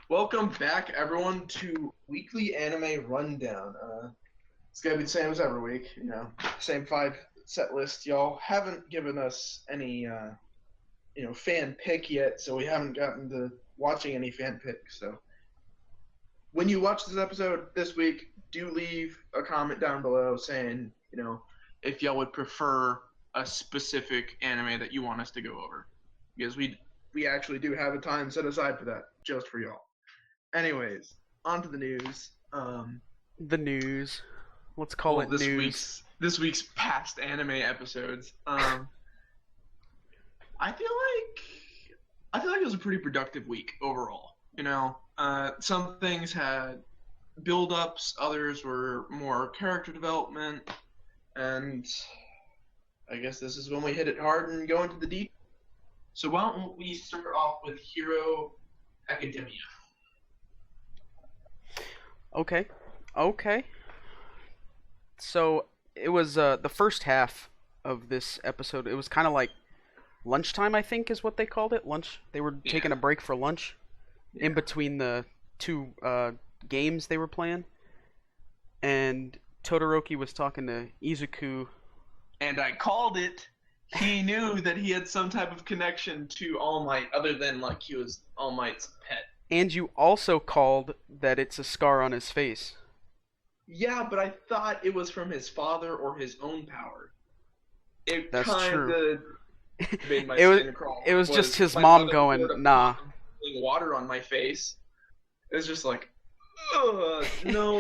Welcome back, everyone, to Weekly Anime Rundown. It's gonna be the same as every week, same 5 set list. Y'all haven't given us any, fan pick yet, so we haven't gotten to watching any fan picks. So when you watch this episode this week, do leave a comment down below saying, if y'all would prefer a specific anime that you want us to go over, because we actually do have a time set aside for that, just for y'all. Anyways, on to the news. The news. Let's call it news. This week's past anime episodes. I feel like it was a pretty productive week overall. Some things had build-ups, others were more character development, and I guess this is when we hit it hard and go into the deep. So why don't we start off with Hero Academia? Okay. So it was the first half of this episode. It was kind of like lunchtime, I think, is what they called it. Lunch. They were taking a break for lunch in between the two games they were playing, and Todoroki was talking to Izuku. And I called it. He knew that he had some type of connection to All Might, other than like he was All Might's pet. And you also called that it's a scar on his face. Yeah, but I thought it was from his father or his own power. That's true. Made my skin crawl. It was just his mom going, nah. Water on my face. It was just like, no.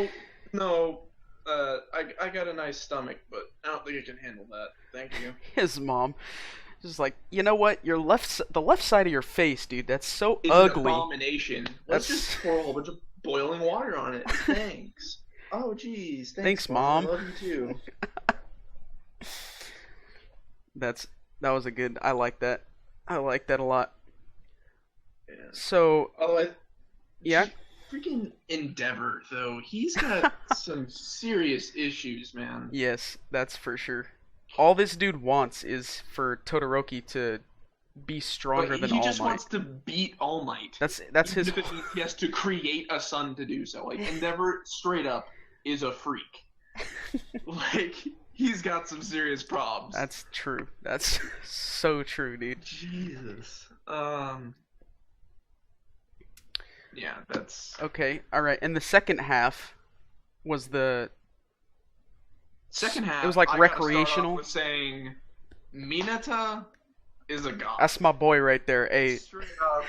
I got a nice stomach, but I don't think I can handle that. Thank you. His mom. Just like, you know what? The left side of your face, dude. That's so it's ugly. An abomination. Let's just pour a whole bunch of boiling water on it. Thanks. Oh, jeez. Thanks, Mom. I love you too. That was a good. I like that. I like that a lot. Yeah. So. Yeah. Freaking Endeavor, though. He's got some serious issues, man. Yes, that's for sure. All this dude wants is for Todoroki to be stronger than All Might. He just wants to beat All Might. That's his. If he has to create a son to do so. Like, Endeavor, straight up, is a freak. Like, he's got some serious problems. That's true. That's so true, dude. Jesus. Yeah, that's... Okay, alright. And the second half was the... Second half, it was like recreational. With saying Mineta is a god. That's my boy right there. Hey, straight up,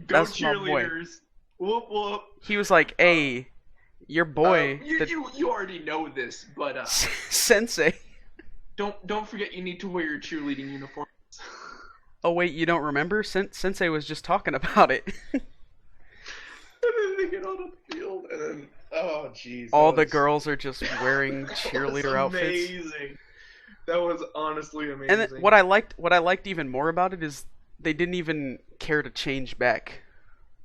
go that's cheerleaders. Whoop whoop. He was like, "Hey, your boy." You already know this, but Sensei. Don't forget you need to wear your cheerleading uniform. Oh wait, you don't remember? Sensei was just talking about it. And then they get on the field, and then oh jeez. All the girls are just wearing cheerleader outfits. Amazing. That was honestly amazing. And then what I liked even more about it is they didn't even care to change back.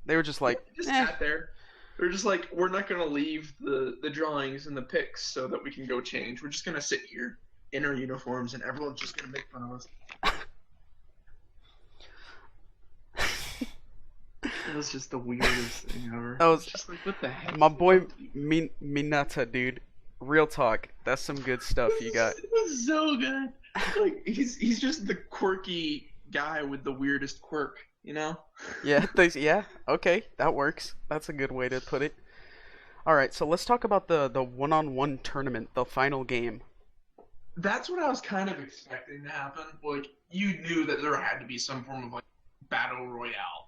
They were just like, just sat there. They're just like, we're not gonna leave the drawings and the pics so that we can go change. We're just gonna sit here in our uniforms, and everyone's just gonna make fun of us. It was just the weirdest thing ever. That was just like, what the heck? My boy Minata, dude. Real talk. That's some good stuff you got. It was so good. Like he's just the quirky guy with the weirdest quirk, you know? Yeah, yeah. Okay, that works. That's a good way to put it. All right, so let's talk about the one-on-one tournament, the final game. That's what I was kind of expecting to happen. Like, you knew that there had to be some form of like battle royale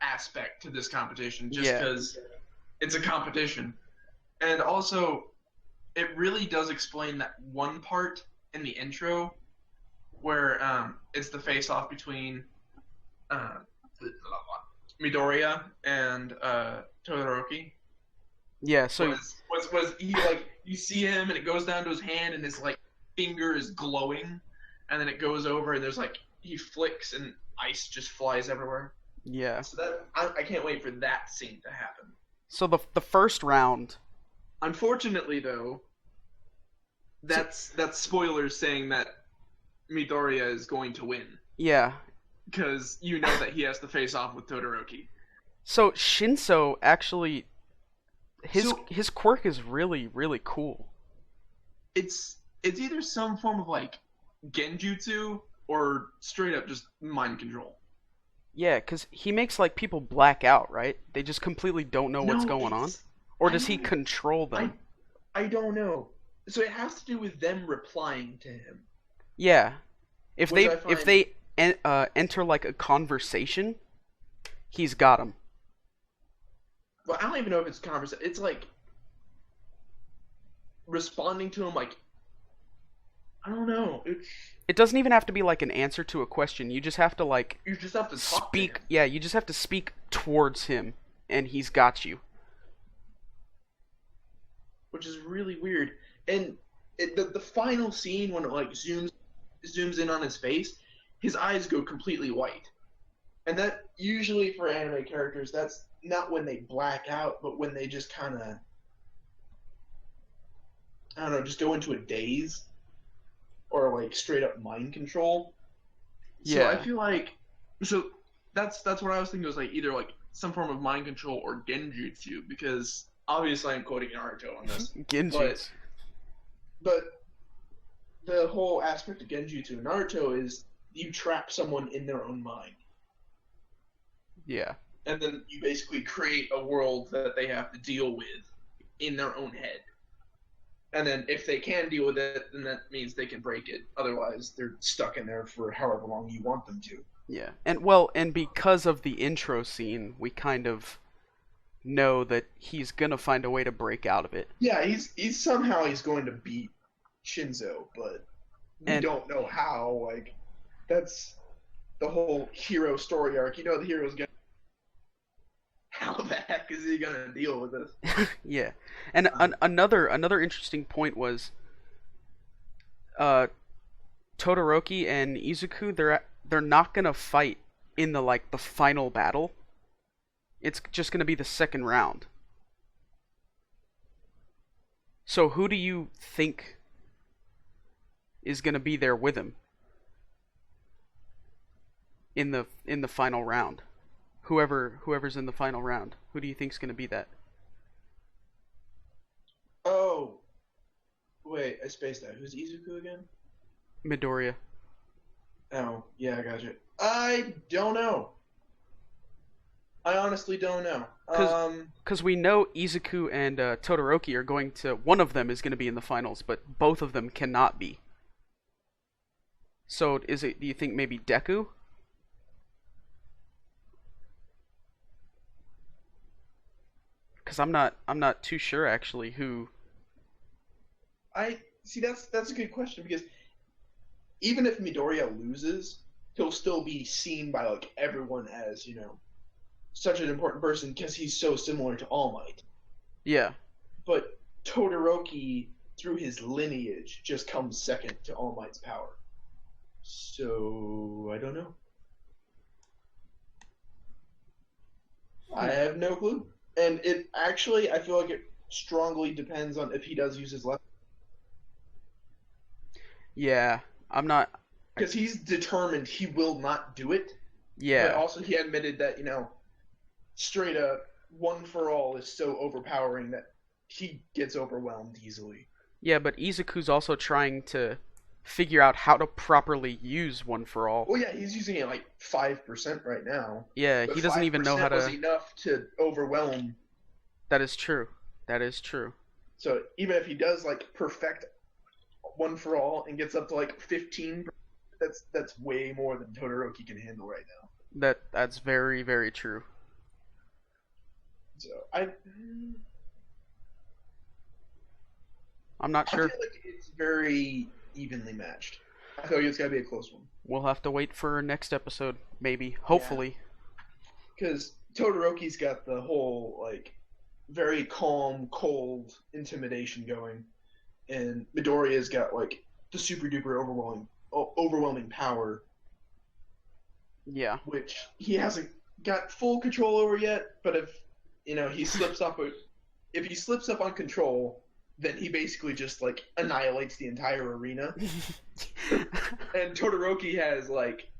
aspect to this competition, just because it's a competition. And also, it really does explain that one part in the intro where it's the face-off between Midoriya and Todoroki. Yeah, so was he like, you see him and it goes down to his hand and his like finger is glowing, and then it goes over and there's like, he flicks and ice just flies everywhere. Yeah. So that I can't wait for that scene to happen. So the first round. Unfortunately, though, that's spoilers saying that Midoriya is going to win. Yeah. Because you know that he has to face off with Todoroki. So Shinso actually So his quirk is really really cool. it's either some form of like genjutsu or straight up just mind control. Yeah, cuz he makes like people black out, right? They just completely don't know what's No, going on. it's Or I does he don't control I them? I don't know. So it has to do with them replying to him, Yeah. If which they I if find they enter like a conversation, he's got him. well, I don't even know if it's conversation. It's like responding to him like I don't know. It's It doesn't even have to be like an answer to a question. You just have to like you just have to talk to speak. him, Yeah, you just have to speak towards him, and he's got you. which is really weird. And the final scene when it like zooms in on his face, his eyes go completely white. And that usually for anime characters, that's not when they black out, but when they just kind of I don't know, just go into a daze or like straight up mind control. So I Yeah. feel like so that's what I was thinking was like either like some form of mind control or genjutsu because obviously I'm quoting Naruto on this, but Genjutsu. but the whole aspect of genjutsu in Naruto is you trap someone in their own mind, Yeah. and then you basically create a world that they have to deal with in their own head. And then if they can deal with it, then that means they can break it. Otherwise, they're stuck in there for however long you want them to. Yeah. And because of the intro scene, we kind of know that he's gonna find a way to break out of it. Yeah, he's somehow he's going to beat Shinzo, but we And don't know how. Like that's the whole hero story arc. You know, the hero's gonna. How the heck is he gonna deal with this? yeah. And another interesting point was uh Todoroki and Izuku, they're not gonna fight in the like the final battle. It's just gonna be the second round. So who do you think is gonna be there with him in the final round? Whoever's in the final round, who do you think's gonna be that? Oh, wait, I spaced that. Who's Izuku again? Midoriya. Oh, yeah, I got you. I don't know. I honestly don't know. Because we know Izuku and Todoroki are going to. One of them is going to be in the finals, but both of them cannot be. So is it? Do you think maybe Deku? Because I'm not too sure actually who. I see. That's a good question because even if Midoriya loses, he'll still be seen by like everyone as such an important person because he's so similar to All Might. Yeah, But Todoroki, through his lineage, just comes second to All Might's power. So I don't know. I have no clue. And it actually, I feel like it strongly depends on if he does use his left, yeah. I'm not. because he's determined he will not do it. But Yeah, also, he admitted that straight up, one for all is so overpowering that he gets overwhelmed easily. yeah. But Izuku's also trying to figure out how to properly use One for All. Well, yeah, he's using it like 5% right now, Yeah, but he doesn't even know how 5% was to. enough to overwhelm. That is true. That is true. So even if he does like perfect one for all and gets up to like 15, that's way more than Todoroki can handle right now. That's very very true. So I'm not I feel sure. like it's very evenly matched. I feel like it's gotta be a close one. We'll have to wait for next episode, maybe. Yeah, Hopefully. because Todoroki's got the whole like very calm, cold intimidation going, and Midoriya's got like the super duper overwhelming power, Yeah. which he hasn't got full control over yet. But he slips up, if he slips up on control, then he basically just like annihilates the entire arena. And Todoroki has like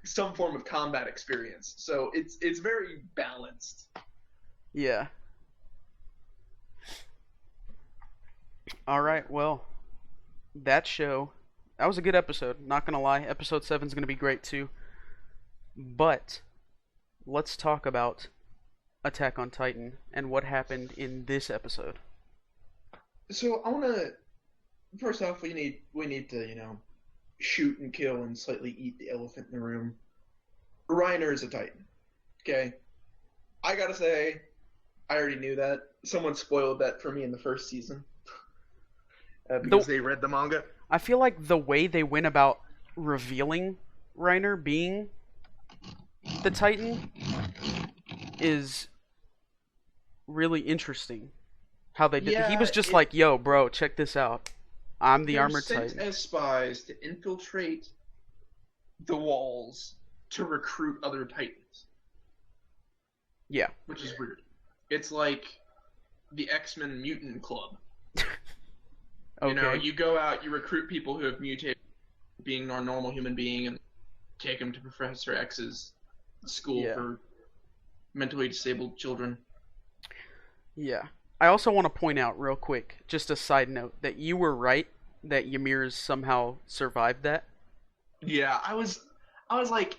some form of combat experience. So it's very balanced. Yeah. All right, well, that was a good episode, not gonna lie. Episode 7's gonna be great too. But let's talk about Attack on Titan and what happened in this episode. So I wanna first off we need to, shoot and kill and slightly eat the elephant in the room. Reiner is a Titan. Okay? I gotta say, I already knew that. Someone spoiled that for me in the first season. Because they read the manga. I feel like the way they went about revealing Reiner being the Titan is really interesting. How they did. Yeah, he was just like, "Yo, bro, check this out. I'm the armored Titan." Titan." As spies to infiltrate the walls to recruit other Titans. Yeah. Which is weird. It's like the X-Men Mutant Club. Okay. You go out, you recruit people who have mutated, being a normal human being, and take them to Professor X's school for mentally disabled children. Yeah. I also want to point out real quick, just a side note, that you were right that Ymir's somehow survived that. Yeah, I was like,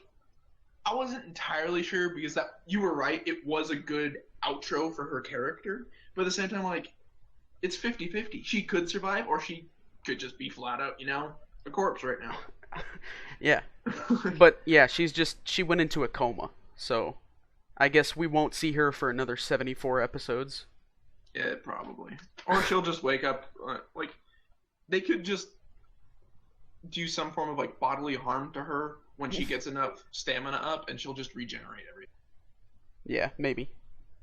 I wasn't entirely sure because that you were right. It was a good outro for her character, but at the same time, like, it's 50-50. She could survive, or she could just be flat out, a corpse right now. Yeah. But yeah, she went into a coma, so I guess we won't see her for another 74 episodes. Yeah, probably. Or she'll just wake up, like, they could just do some form of, like, bodily harm to her when she gets enough stamina up, and she'll just regenerate everything. Yeah, maybe.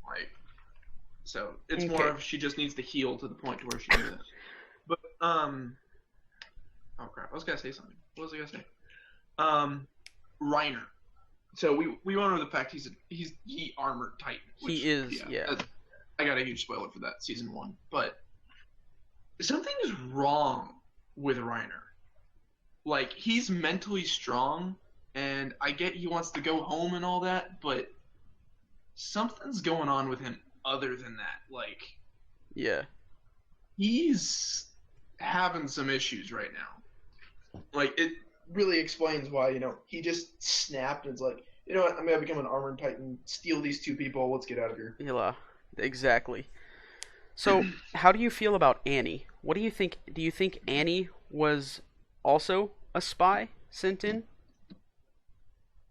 Like, so it's more of she just needs to heal to the point to where she does it. But, oh crap, I was gonna say something. What was I gonna say? Reiner. So we went over the fact he's the armored Titan. Which, he is, yeah. I got a huge spoiler for that, season 1. But something is wrong with Reiner. Like, he's mentally strong, and I get he wants to go home and all that, but something's going on with him other than that. Like, yeah, he's having some issues right now. Like, it really explains why, he just snapped and it's like, you know what, I'm gonna become an armored Titan, steal these 2 people, let's get out of here. Yeah, exactly. So, how do you feel about Annie? What do you think? Do you think Annie was also a spy sent in?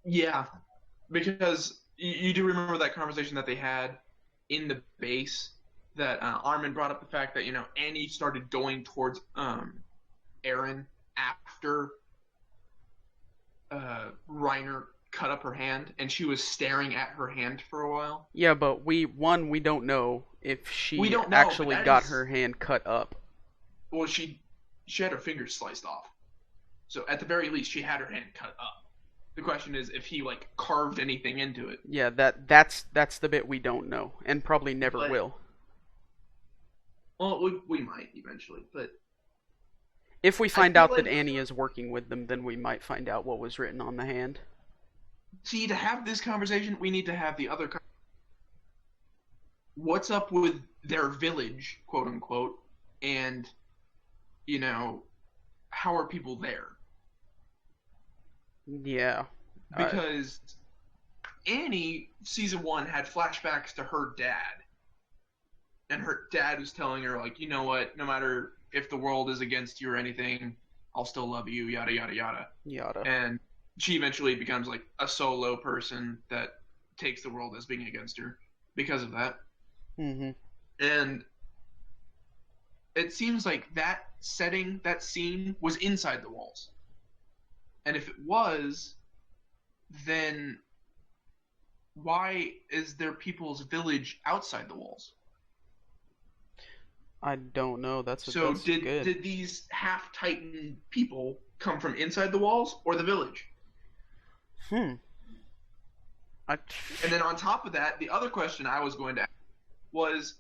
Yeah, because you do remember that conversation that they had in the base that Armin brought up the fact that, Annie started going towards Eren after Reiner cut up her hand, and she was staring at her hand for a while. Yeah, but we don't know if she actually got her hand cut up. Well, she had her fingers sliced off. So at the very least, she had her hand cut up. The question is if he, like, carved anything into it. Yeah, that's the bit we don't know, and probably never will. Well, we might eventually, but if we find out that Annie is working with them, then we might find out what was written on the hand. See, to have this conversation, we need to have the other. What's up with their village, quote unquote, and how are people there? Yeah. Because Annie, season 1, had flashbacks to her dad. And her dad was telling her, like, you know what, no matter if the world is against you or anything, I'll still love you, yada, yada, yada. Yada. And she eventually becomes, like, a solo person that takes the world as being against her because of that. Mm-hmm. And it seems like that setting, that scene, was inside the walls. And if it was, then why is there people's village outside the walls? I don't know. That's good. Did these half-Titan people come from inside the walls or the village? And then on top of that, the other question I was going to ask was,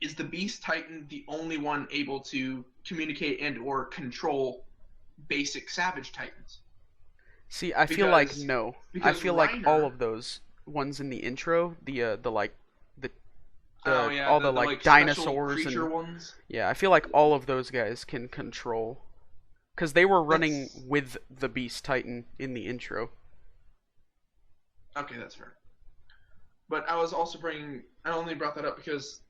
is the Beast Titan the only one able to communicate and or control basic Savage Titans? See, I feel like because no. I because feel like all Reiner. of those ones in the intro, the like the Oh the yeah, all the the like like special dinosaurs creature and ones. yeah, I feel like all of those guys can control because they were running That's with the Beast Titan in the intro. okay. That's fair. But I was also bringing. I only brought that up because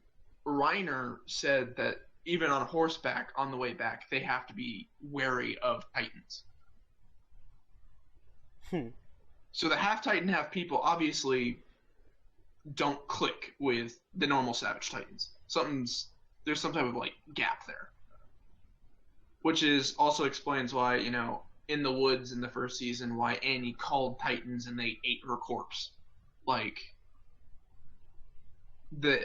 Reiner said that even on horseback on the way back, they have to be wary of titans. Hmm. So the half titan, half people obviously don't click with the normal savage titans. There's some type of like gap there, which is also explains why in the woods in the first season why Annie called titans and they ate her corpse. Like the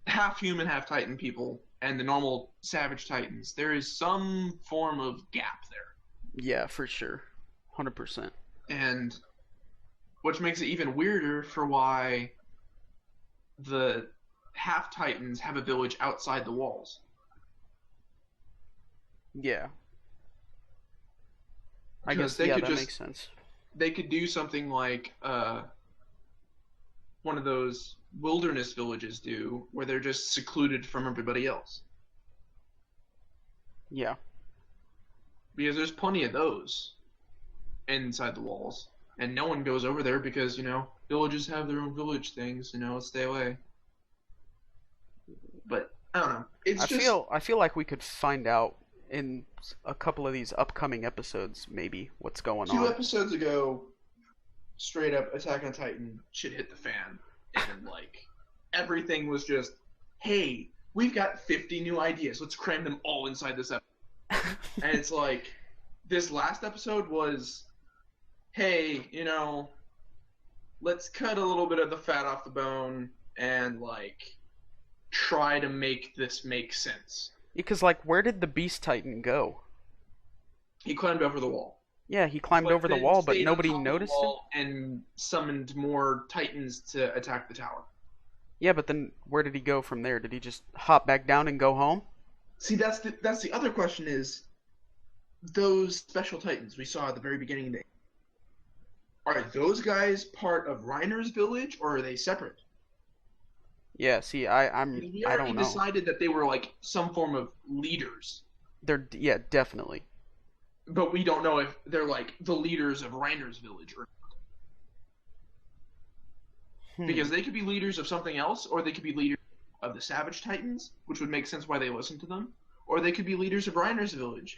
half human, half titan people and the normal savage titans, there is some form of gap there, Yeah, for sure. 100%. and which makes it even weirder for why the half titans have a village outside the walls. Yeah. I Because guess yeah, that makes sense. they could do something like one of those wilderness villages do, where they're just secluded from everybody else. Yeah. Because there's plenty of those inside the walls, and no one goes over there because villages have their own village things. Stay away. But I don't know. It's just I feel like we could find out in a couple of these upcoming episodes maybe what's going two on. episodes ago, straight up Attack on Titan shit hit the fan, and like everything was just, hey, we've got 50 new ideas. Let's cram them all inside this episode. And it's like, this last episode was, hey, let's cut a little bit of the fat off the bone and like try to make this make sense. Because like where did the Beast Titan go? He climbed over the wall. Yeah, he climbed But over the then wall, but stayed on nobody top of the noticed him. wall and summoned more titans to attack the tower. Yeah, but then where did he go from there? Did he just hop back down and go home? See, that's the other question is, those special titans we saw at the very beginning of the game, are those guys part of Reiner's village or are they separate? Yeah, see, Because we I already don't know. decided that they were like some form of leaders, They're yeah, definitely. but we don't know if they're like the leaders of Reiner's village or Hmm. because they could be leaders of something else, or they could be leaders of the Savage Titans, which would make sense why they listen to them, or they could be leaders of Reiner's village,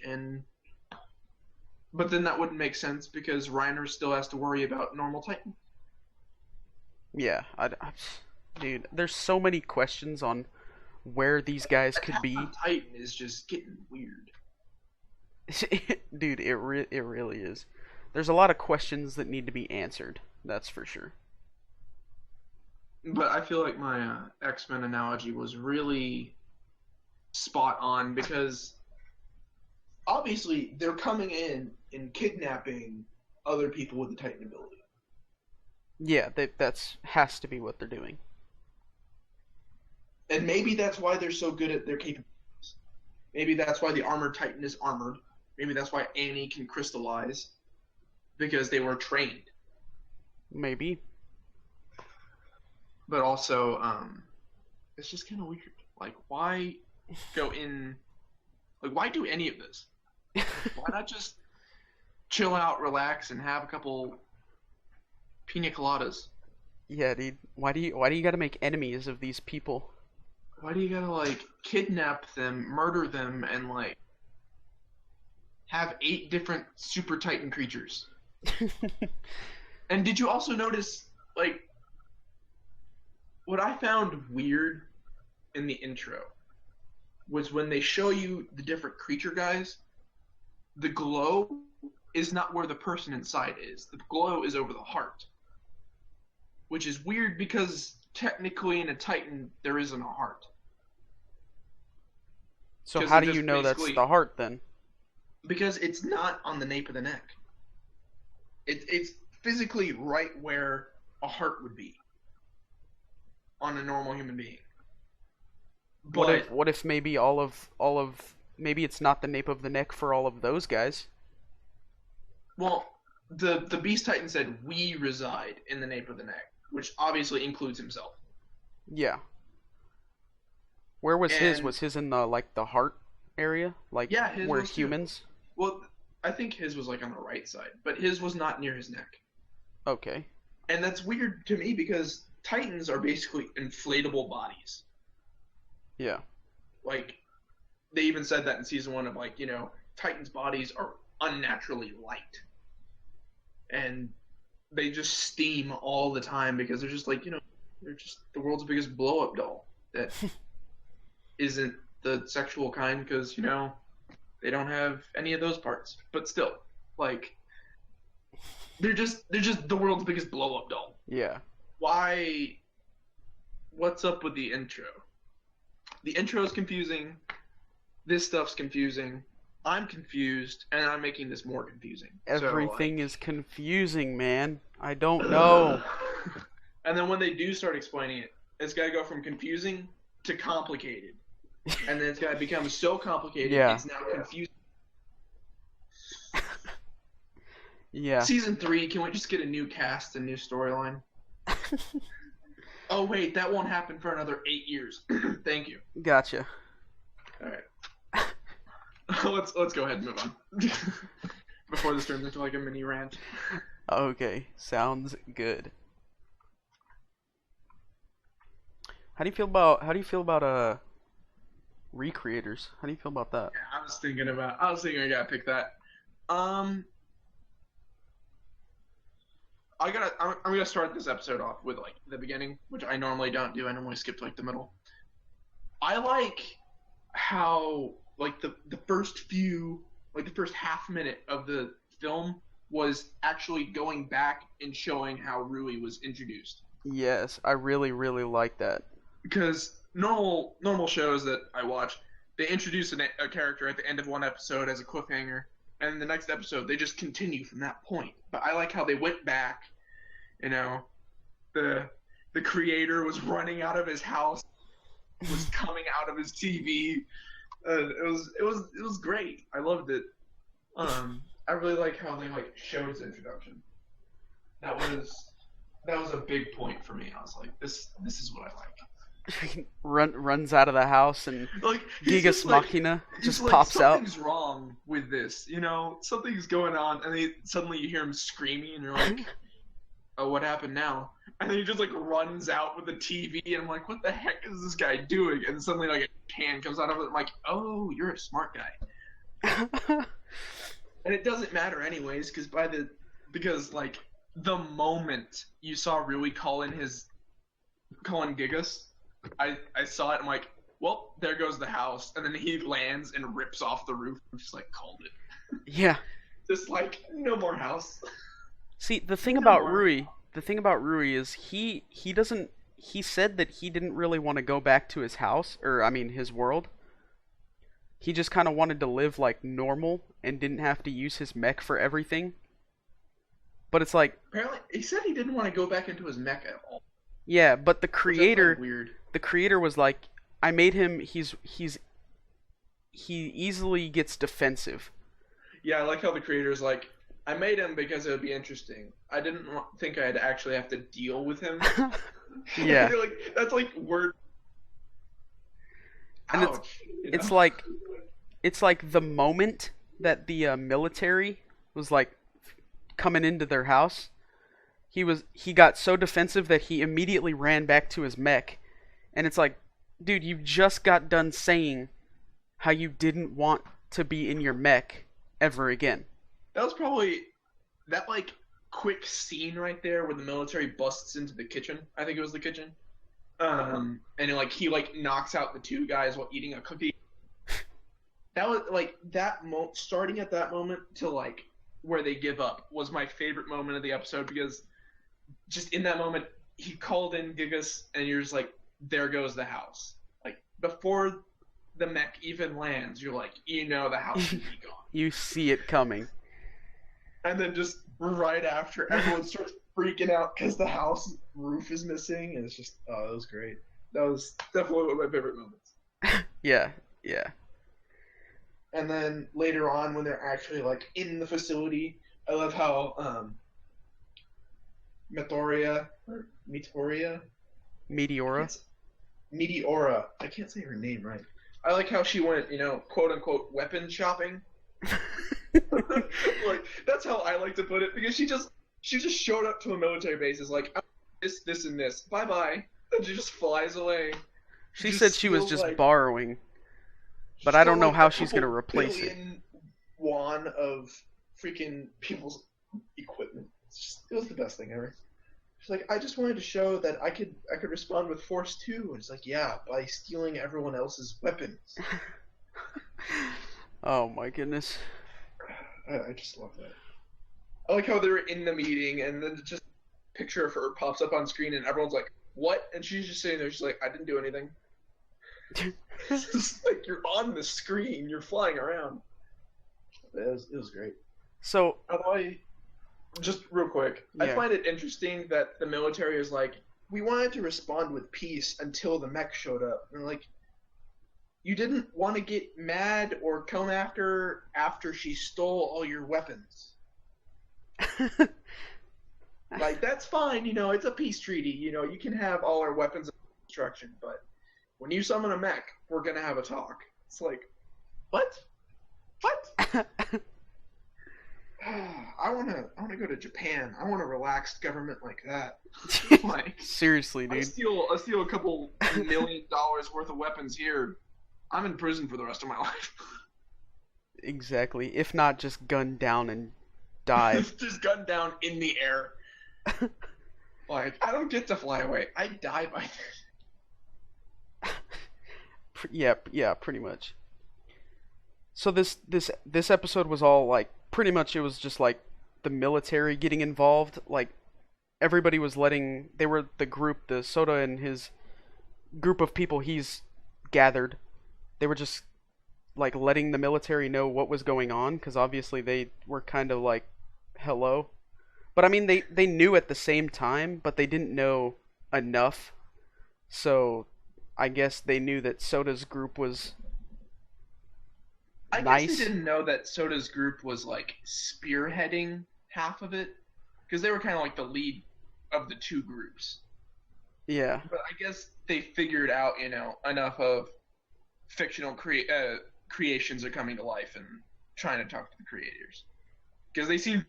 but then that wouldn't make sense because Reiner still has to worry about normal Titan. Yeah, dude, there's so many questions on where these guys could Attack be. on Titan is just getting weird. Dude, it really is. There's a lot of questions that need to be answered. That's for sure. But I feel like my X-Men analogy was really spot on because obviously they're coming in and kidnapping other people with the Titan ability. Yeah, that's has to be what they're doing. And maybe that's why they're so good at their capabilities. Maybe that's why the armored Titan is armored. Maybe that's why Annie can crystallize. Because they were trained. Maybe. But also, it's just kind of weird. Like, why go in... Like, why do any of this? Why not just chill out, relax, and have a couple pina coladas? Yeah, dude. Why do you gotta make enemies of these people? Why do you gotta, like, kidnap them, murder them, and, like, have 8 different Super Titan creatures? And did you also notice, like, what I found weird in the intro was when they show you the different creature guys, the glow is not where the person inside is. The glow is over the heart. Which is weird because technically in a Titan there isn't a heart. So 'Cause how they're do you just know that's basically- the heart then? Because it's not on the nape of the neck. It's physically right where a heart would be on a normal human being. But What if maybe maybe it's not the nape of the neck for all of those guys? well, the Beast Titan said, "We reside in the nape of the neck," which obviously includes himself. Yeah. Where was his? And Was his in the like the heart area, like yeah, his where was too. humans? Well, I think his was like on the right side, but his was not near his neck. Okay. And that's weird to me because Titans are basically inflatable bodies. Yeah. Like they even said that in season 1 of like, Titans' bodies are unnaturally light. And they just steam all the time because they're just like, they're just the world's biggest blow up doll that isn't the sexual kind because, they don't have any of those parts. But still, like they're just the world's biggest blow up doll. Yeah. Why? What's up with the intro? The intro is confusing. This stuff's confusing. I'm confused, and I'm making this more confusing. Everything is confusing, man. I don't know. And then when they do start explaining it, it's got to go from confusing to complicated. And then it's got to become so complicated, it's now confusing. Yeah. Season 3, can we just get a new cast, a new storyline? Oh, wait, that won't happen for another 8 years. Thank you. Gotcha. All right. Let's go ahead and move on before this turns into like a mini rant. Okay, sounds good. How do you feel about recreators? How do you feel about that? Yeah, I was thinking I gotta pick that. I'm gonna start this episode off with like the beginning, which I normally don't do. I normally skip to like the middle. I like how like the first few, like the first half minute of the film was actually going back and showing how Rui was introduced. Yes, I really, really like that. Because normal shows that I watch, they introduce a character at the end of one episode as a cliffhanger, and in the next episode they just continue from that point. But I like how they went back. The creator was running out of his house, was coming out of his TV. It was great. I loved it. I really like how they like showed his introduction. That was a big point for me. I was like, this is what I like. Runs out of the house and like Gigas Machina just like, pops out. Something's wrong with this, something's going on, and then suddenly you hear him screaming, and you're like, oh, what happened now? And then he just like runs out with the TV, and I'm like, what the heck is this guy doing? And suddenly like a can comes out of it. I'm like, oh, you're a smart guy. And it doesn't matter anyways, because like the moment you saw Rui calling Gigas, I saw it. I'm like, well, there goes the house, and then he lands and rips off the roof. I'm just like, called it. Yeah. Just like no more house. See, the thing about Rui is he said that he didn't really want to go back to his house, or I mean his world. He just kind of wanted to live like normal and didn't have to use his mech for everything. But it's like, apparently he said he didn't want to go back into his mech at all. Yeah, but the creator weird. The creator was like, I made him he easily gets defensive. Yeah, I like how the creator's like, I made him because it would be interesting. I didn't think I'd actually have to deal with him. Yeah. Like, that's like word. And ouch, it's like the moment that the military was like coming into their house, he got so defensive that he immediately ran back to his mech. And it's like, dude, you just got done saying how you didn't want to be in your mech ever again. That was probably that like quick scene right there where the military busts into the kitchen. I think it was the kitchen. And he knocks out the two guys while eating a cookie. That was like starting at that moment to like where they give up was my favorite moment of the episode, because just in that moment he called in Gigas and you're just like, there goes the house. Like before the mech even lands, you're like, the house is gone. You see it coming. And then just right after, everyone starts freaking out because the house roof is missing, and it's just, oh, that was great. That was definitely one of my favorite moments. Yeah. And then later on, when they're actually like in the facility I love how Mitoria, I Meteora. can't, Meteora, I can't say her name right. I like how she went, quote unquote weapon shopping. Like that's how I like to put it because she just showed up to a military base is like this and this. Bye bye. And she just flies away. She Just said she was steals just like borrowing, but I stole don't know like how a she's couple gonna replace it. billion won of freaking people's equipment. It was the best thing ever. She's like, I just wanted to show that I could respond with force too. And it's like, yeah, by stealing everyone else's weapons. Oh my goodness. I just love that. I like how they were in the meeting and then just a picture of her pops up on screen and everyone's like, what? And she's just sitting there, she's like, I didn't do anything. It's just like you're on the screen, you're flying around. It was great. So, just real quick, yeah. I find it interesting that the military is like, we wanted to respond with peace until the mech showed up. And like, you didn't want to get mad or come after she stole all your weapons. Like, that's fine, it's a peace treaty. You can have all our weapons of destruction, but when you summon a mech, we're gonna have a talk. It's like, what? I wanna go to Japan. I want a relaxed government like that. Like, seriously, dude. I steal a couple $1 million worth of weapons here. I'm in prison for the rest of my life. Exactly. If not, just gunned down and die. Just gunned down in the air. Like, I don't get to fly away. I die by this. Yeah, pretty much. So this episode was all like pretty much it was just like the military getting involved. Like everybody was they were the group, the Soda and his group of people he's gathered. They were just like letting the military know what was going on because obviously they were kind of like hello. But I mean they knew at the same time, but they didn't know enough. So I guess they knew that Soda's group was I guess they didn't know that Soda's group was like spearheading half of it because they were kind of like the lead of the two groups. Yeah. But I guess they figured out, enough of fictional creations are coming to life and trying to talk to the creators because they seemed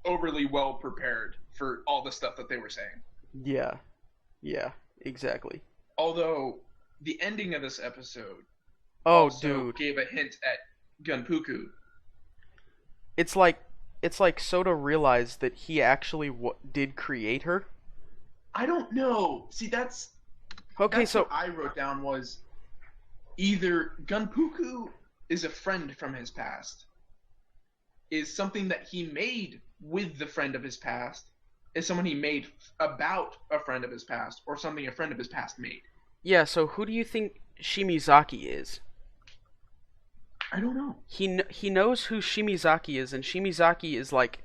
overly well prepared for all the stuff that they were saying. Yeah, exactly. Although the ending of this episode dude, gave a hint at Gunpuku. It's like Soda realized that he actually did create her. I don't know. See, that's what I wrote down was either Gunpuku is a friend from his past, is something that he made with the friend of his past, is someone he made about a friend of his past, or something a friend of his past made. Yeah, so who do you think Shimizaki is? I don't know. He knows who Shimizaki is, and Shimizaki is like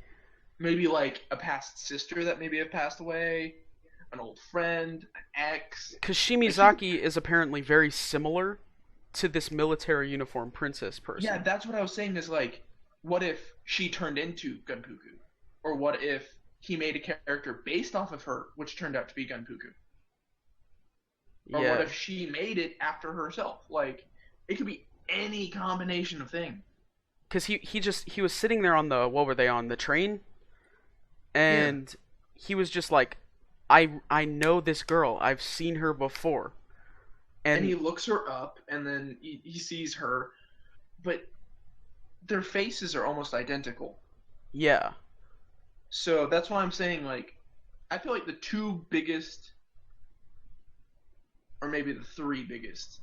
maybe like a past sister that maybe have passed away, an old friend, an ex. Because Shimizaki is apparently very similar to this military uniform princess person. Yeah, that's what I was saying. Is like, what if she turned into Gunpuku, or what if he made a character based off of her, which turned out to be Gunpuku? Or what if she made it after herself? Like, it could be any combination of things. Because he was sitting there on the train, and he was just like, I know this girl. I've seen her before. And he looks her up, and then he sees her, but their faces are almost identical. Yeah. So that's why I'm saying, like, I feel like the two biggest, or maybe the three biggest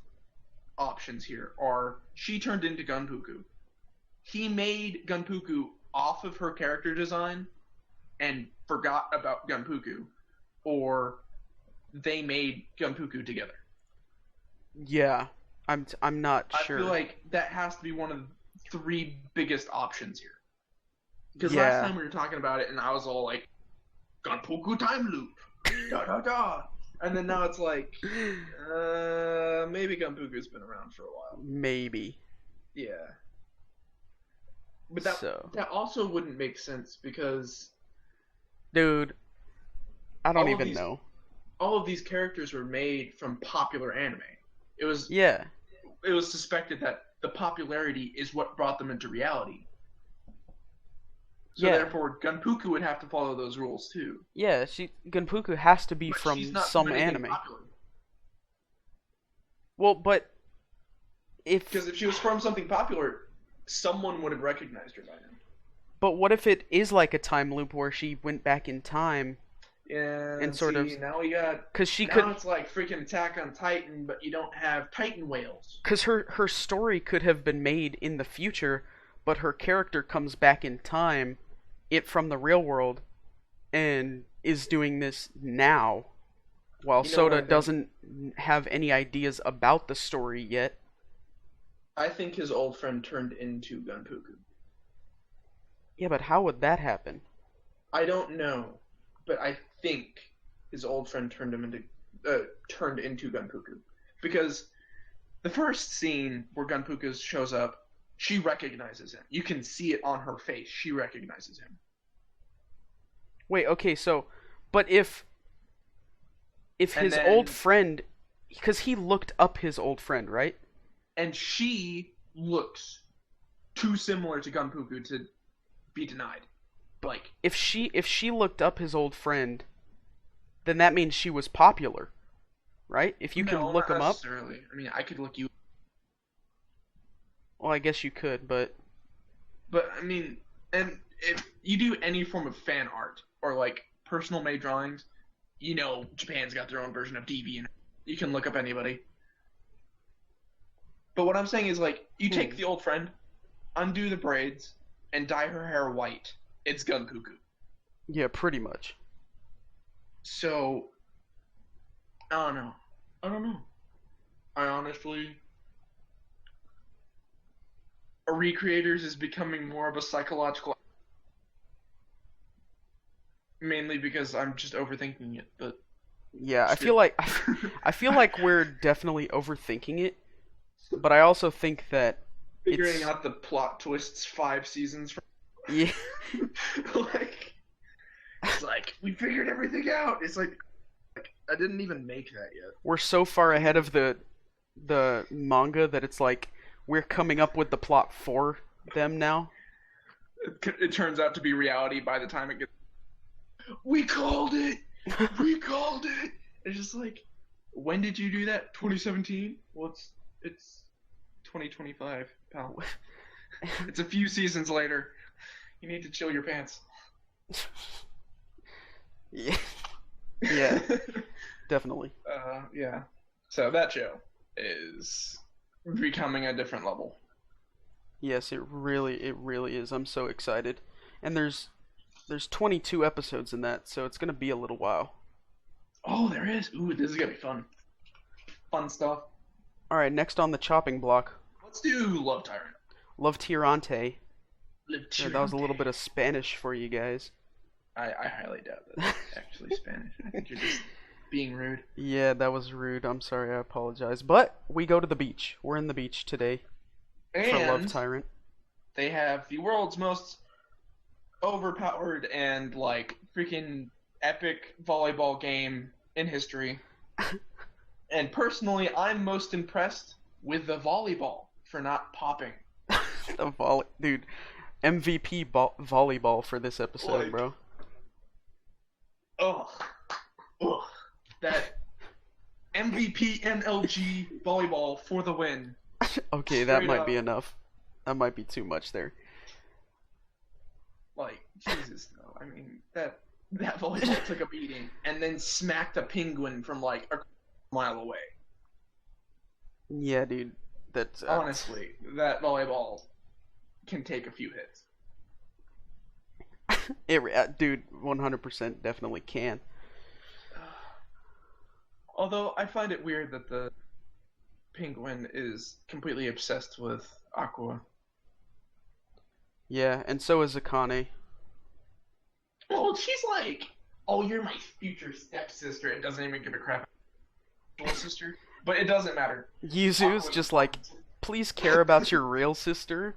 options here are she turned into Gunpuku. He made Gunpuku off of her character design and forgot about Gunpuku, or they made Gunpuku together. Yeah, I'm not sure. I feel like that has to be one of the three biggest options here. Because last time we were talking about it, and I was all like, Gunpuku time loop, da da da. And then now it's like, maybe Gunpuku's been around for a while. Maybe. Yeah. But So, that also wouldn't make sense because dude, I don't all of even these know. all of these characters were made from popular anime. It was Yeah, it was suspected that the popularity is what brought them into reality. So yeah, therefore, Gunpuku would have to follow those rules too. yeah. Gunpuku has to be But she's from not from some anything anime. popular. Well, but Because if she was from something popular, someone would have recognized her by now. but what if it is like a time loop where she went back in time Yeah, and sort see, of, now we got because she now could, it's like freaking Attack on Titan, but you don't have Titan whales. because her story could have been made in the future, but her character comes back in time, it from the real world, and is doing this now, while You know what I Soda think? doesn't have any ideas about the story yet. I think his old friend turned into Gunpuku. Yeah, but how would that happen? I don't know, but I think his old friend turned into Gunpuku because the first scene where Gunpuku shows up, she recognizes him. You can see it on her face. She recognizes him. Wait, okay, so, but if And his then old friend, because he looked up his old friend, right? and she looks too similar to Gunpuku to be denied. Like, If she looked up his old friend, then that means she was popular, right? If you can no, look not him up, necessarily. I mean, I could look you, well, I guess you could, but but I mean, and if you do any form of fan art or like personal made drawings, you know, Japan's got their own version of DV, and you can look up anybody. But what I'm saying is, like, you take the old friend, undo the braids, and dye her hair white. It's Gunpuku. yeah, pretty much. So, I don't know. I don't know. I honestly, a Recreators is becoming more of a psychological, mainly because I'm just overthinking it. But Yeah, I shit. feel like I feel like we're definitely overthinking it, but I also think that figuring it's out the plot twists 5 seasons from, yeah, like, it's like we figured everything out. It's like I didn't even make that yet. we're so far ahead of the manga that it's like we're coming up with the plot for them now. It turns out to be reality by the time it gets. We called it. We called it. It's just like, when did you do that? 2017. Well, it's 2025, pal. It's a few seasons later. You need to chill your pants. Yeah, yeah, definitely. Yeah. So that show is becoming a different level. Yes, it really is. I'm so excited. And there's 22 episodes in that, so it's gonna be a little while. Oh, there is. Ooh, this is gonna be fun. Fun stuff. All right, next on the chopping block, Let's do Love Tyrant. Love Tirante. Love Yeah, that was a little Tyrant. bit of Spanish for you guys. I highly doubt that's actually Spanish. I think you're just being rude. Yeah, that was rude. I'm sorry. I apologize. But we go to the beach. We're in the beach today for Love And Tyrant. they have the world's most overpowered and like freaking epic volleyball game in history. And personally, I'm most impressed with the volleyball for not popping. Dude, MVP volleyball for this episode, Like, bro. Ugh. Ugh. That MVP NLG volleyball for the win. Okay, that Straight might up. be enough. That might be too much there. Like, Jesus, though. I mean, that volleyball took a beating and then smacked a penguin from like a mile away. Yeah, dude. That's Honestly, that volleyball can take a few hits. dude, 100% definitely can. Although I find it weird that the penguin is completely obsessed with Aqua. Yeah, and so is Akane. Well, she's like, "Oh, you're my future stepsister." It doesn't even give a crap. Little sister, but it doesn't matter. Yuzu's just like, please care about your real sister.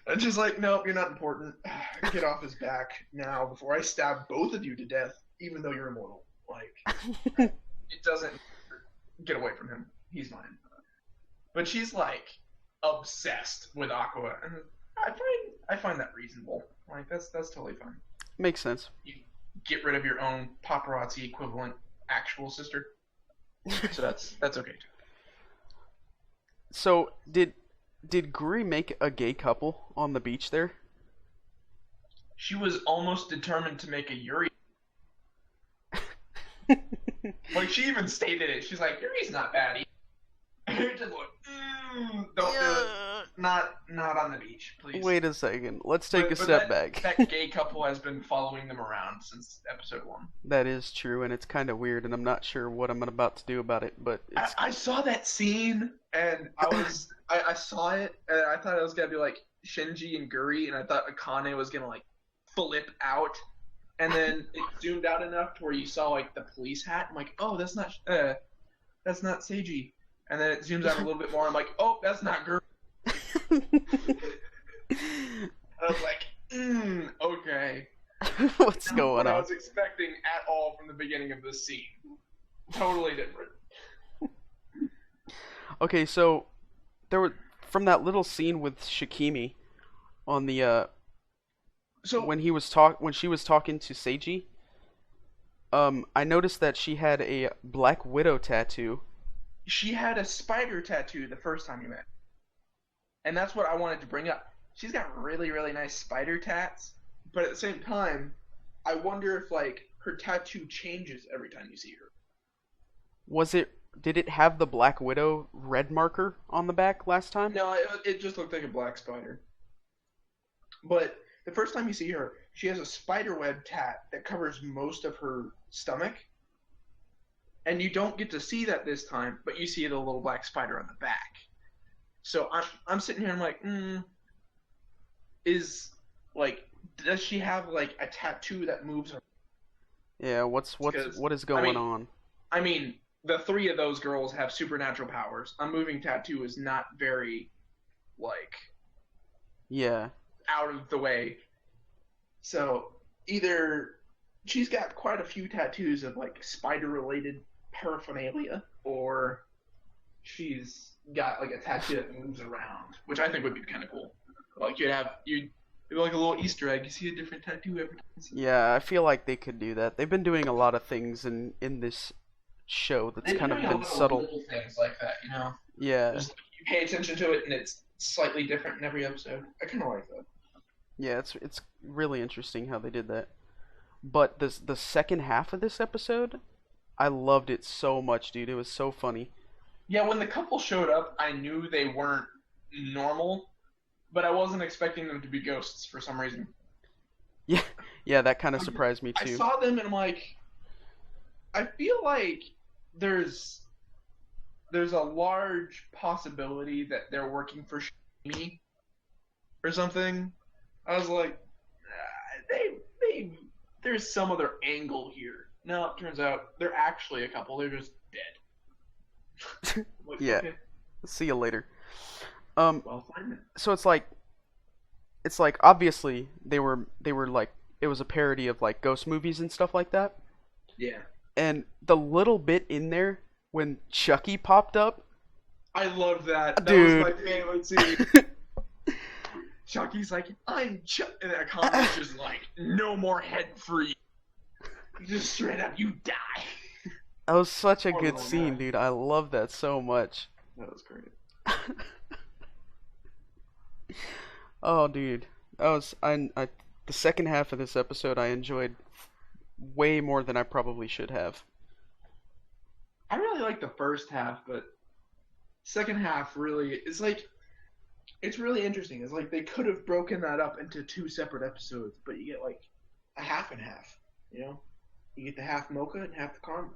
And she's like, nope, you're not important. Get off his back now before I stab both of you to death, even though you're immortal. Like, it doesn't get away from him. He's mine. But she's like obsessed with Aqua, and I find that reasonable. Like that's totally fine. Makes sense. You get rid of your own paparazzi equivalent actual sister, so that's okay too. So did Guri make a gay couple on the beach there? She was almost determined to make a Yuri. Like she even stated it. She's like, Yuri's not bad. You're just like, don't do it. Not on the beach, please. Wait a second. Let's take a step back. That gay couple has been following them around since episode 1. That is true, and it's kind of weird, and I'm not sure what I'm about to do about it. But I saw that scene, and I saw it, and I thought it was gonna be like Shinji and Guri, and I thought Akane was gonna like flip out, and then it zoomed out enough to where you saw like the police hat. I'm like, oh, that's not Seiji. And then it zooms out a little bit more. I'm like, oh, that's not Guri. I was like, okay. What's going what on? I was expecting at all from the beginning of this scene. Totally different. Okay, so there were from that little scene with Shikimi on the when she was talking to Seiji. I noticed that she had a Black Widow tattoo. She had a spider tattoo the first time you met. And that's what I wanted to bring up. She's got really, really nice spider tats, but at the same time, I wonder if like her tattoo changes every time you see her. Did it have the Black Widow red marker on the back last time? No, it just looked like a black spider. But the first time you see her, she has a spider web tat that covers most of her stomach. And you don't get to see that this time, but you see the little black spider on the back. So I'm sitting here and I'm like, does she have like a tattoo that moves her? Yeah, what is going on? I mean, the 3 of those girls have supernatural powers. A moving tattoo is not very like out of the way. So either she's got quite a few tattoos of like spider related paraphernalia, or she's got like a tattoo that moves around, which I think would be kind of cool. Like you'd be like a little Easter egg. You see a different tattoo every time. Yeah, I feel like they could do that. They've been doing a lot of things in this show that's kind of been subtle. Little things like that, you know. Yeah. Just, you pay attention to it, and it's slightly different in every episode. I kind of like that. Yeah, it's really interesting how they did that. But the second half of this episode, I loved it so much, dude. It was so funny. Yeah, when the couple showed up, I knew they weren't normal, but I wasn't expecting them to be ghosts for some reason. Yeah, that kind of surprised me too. I saw them and I'm like, I feel like there's a large possibility that they're working for me or something. I was like, there's some other angle here. No, it turns out they're actually a couple. They're just dead. Like, yeah. Okay. See you later. Well, fine. So it's like obviously they were like, it was a parody of like ghost movies and stuff like that. Yeah. And the little bit in there when Chucky popped up, I loved that. That dude. was my favorite scene. Chucky's like, I'm Chuck, and that comic's just like, no more head for you. Just straight up, you die. That was such a Poor good little scene, guy. dude. I love that so much. That was great. Oh, dude, that was the second half of this episode I enjoyed way more than I probably should have. I really like the first half, but second half really is like, it's really interesting. It's like they could have broken that up into 2 separate episodes, but you get like a half and half. You know, you get the half mocha and half the caramel.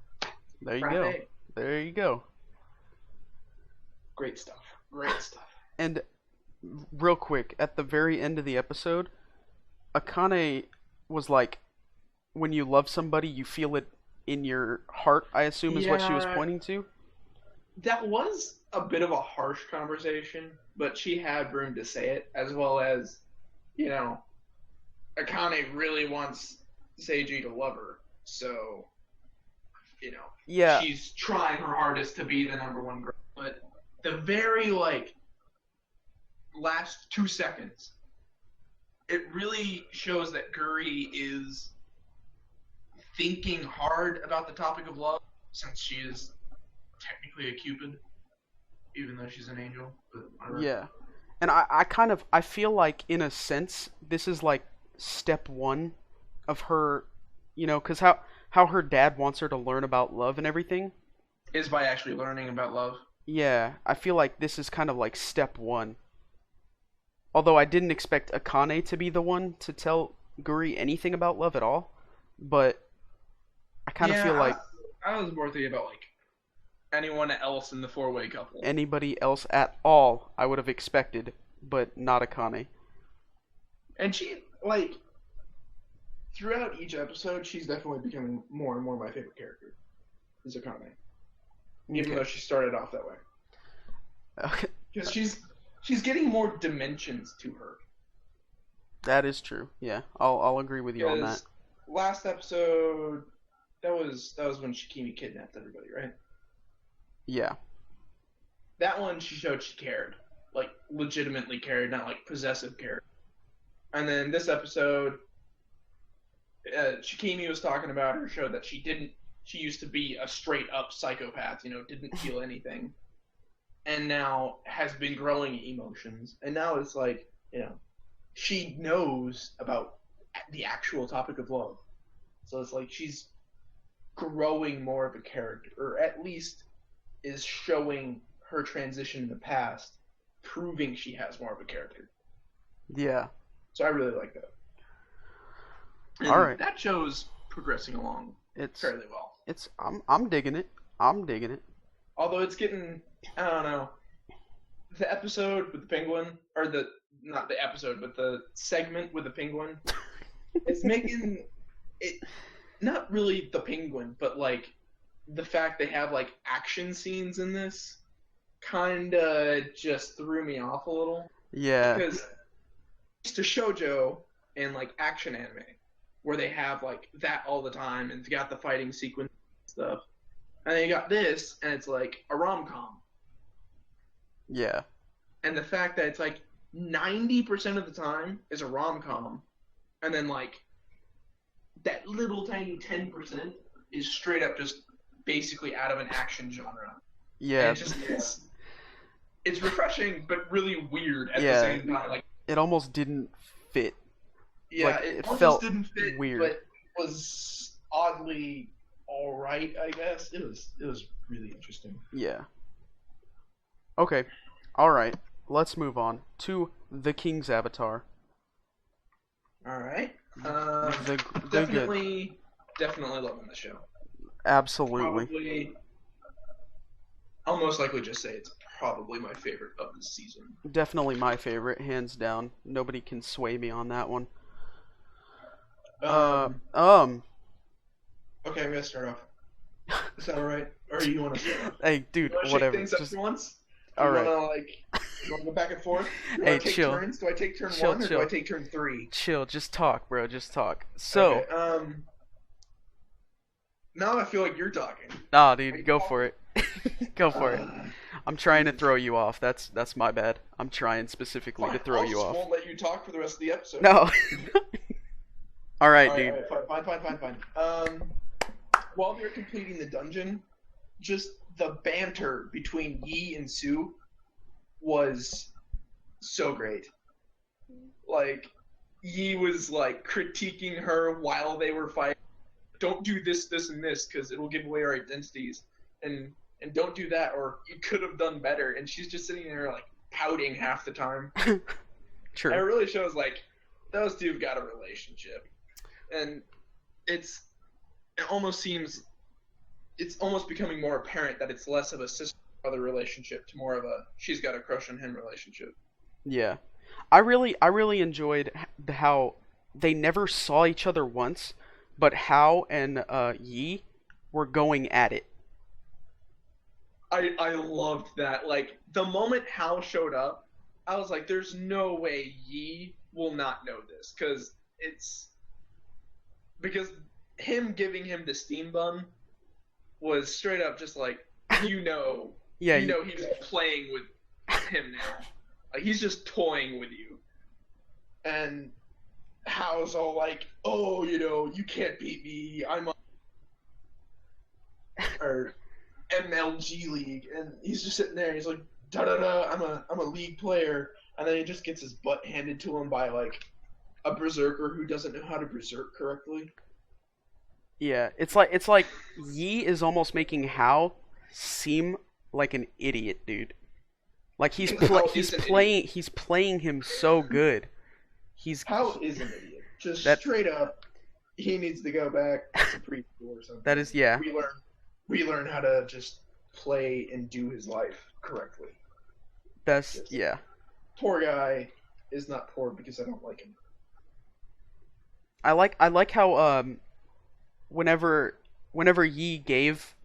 There you Friday. go. There you go. Great stuff. Great stuff. And real quick, at the very end of the episode, Akane was like, when you love somebody, you feel it in your heart, I assume is what she was pointing to. that was a bit of a harsh conversation, but she had room to say it, as well as, you know, Akane really wants Seiji to love her, so, you know, Yeah, she's trying her hardest to be the number one girl. But the very, like, last 2 seconds, it really shows that Guri is thinking hard about the topic of love, since she is technically a Cupid, even though she's an angel. But whatever. yeah. And I feel like, in a sense, this is like step one of her, because how her dad wants her to learn about love and everything. Is by actually learning about love. Yeah, I feel like this is kind of like step one. Although I didn't expect Akane to be the one to tell Guri anything about love at all, but I kind of feel like I was more thinking about like anyone else in the four-way couple. anybody else at all I would have expected, but not Akane. And she, like, throughout each episode, she's definitely becoming more and more my favorite character, is Akane. Even though she started off that way. Okay. Because she's getting more dimensions to her. That is true. Yeah, I'll agree with you on that. Last episode, that was when Shikimi kidnapped everybody, right? Yeah. That one, she showed she cared. Like, legitimately cared, not like possessive cared. And then this episode, Shikimi was talking about her, showed that she used to be a straight up psychopath, didn't feel anything. And now has been growing emotions. And now it's like, she knows about the actual topic of love. So it's like she's growing more of a character, or at least is showing her transition in the past, proving she has more of a character. Yeah. So I really like that. And all right. That show's progressing along fairly well. I'm digging it. I'm digging it. Although it's getting, I don't know, the episode with the penguin, or not the episode, but the segment with the penguin, is making it, not really the penguin, but like the fact they have like action scenes in this kinda just threw me off a little. Yeah. Because it's to shoujo and like action anime, where they have like that all the time, and it's got the fighting sequence and stuff. And then you got this, and it's like a rom-com. Yeah. And the fact that it's like 90% of the time is a rom-com, and then like that little tiny 10% is straight up just basically out of an action genre. Yeah. And it's refreshing, but really weird at the same time. Like, it almost didn't fit. Yeah, like, it felt almost didn't fit, weird, but was oddly all right, I guess. It was really interesting. Yeah. Okay. All right. Let's move on to the King's Avatar. All right. The definitely loving the show. Absolutely. Probably, I'll most likely just say it's probably my favorite of the season. Definitely my favorite, hands down. Nobody can sway me on that one. Okay, I'm gonna start off. Is that alright? Or you want to start off? Hey, dude, You whatever. Shake things up for once? All right. You want to go back and forth? Hey, take chill. Turns? Do I take turn Chill, 1 or chill. do I take turn 3? Chill, just talk, bro. Just talk. So, okay, now I feel like you're talking. nah, dude, go for it. Go for it. I'm trying to throw you off. That's my bad. I'm trying specifically to throw you off. I won't let you talk for the rest of the episode. No. All right, dude. All right, fine. While we were completing the dungeon, just the banter between Yi and Sue was so great. Like, Yi was like critiquing her while they were fighting. Don't do this, this, and this, because it'll give away our identities. And don't do that, or you could have done better. And she's just sitting there like pouting half the time. True. And it really shows like those two have got a relationship, and it almost becoming more apparent that it's less of a sister-brother relationship to more of a she's got a crush on him relationship. Yeah, I really enjoyed how they never saw each other once, but Hao and Yi were going at it. I loved that. Like, the moment Hal showed up, I was like, there's no way Yi will not know this. Because him giving him the steam bun was straight up just like, Yeah, he's playing with him now. Like, he's just toying with you. And Hal's all like, oh, you can't beat me. I'm or MLG League. And he's just sitting there. He's like, da-da-da, I'm a league player. And then he just gets his butt handed to him by, like, a berserker who doesn't know how to berserk correctly. Yeah, it's like Yi is almost making Hao seem like an idiot, dude. Like he's playing him so good. Hao is an idiot. Just straight up, he needs to go back to preschool or something. That is, yeah. Relearn how to just play and do his life correctly. Yeah. Poor guy is not poor because I don't like him. I like how whenever Yi gave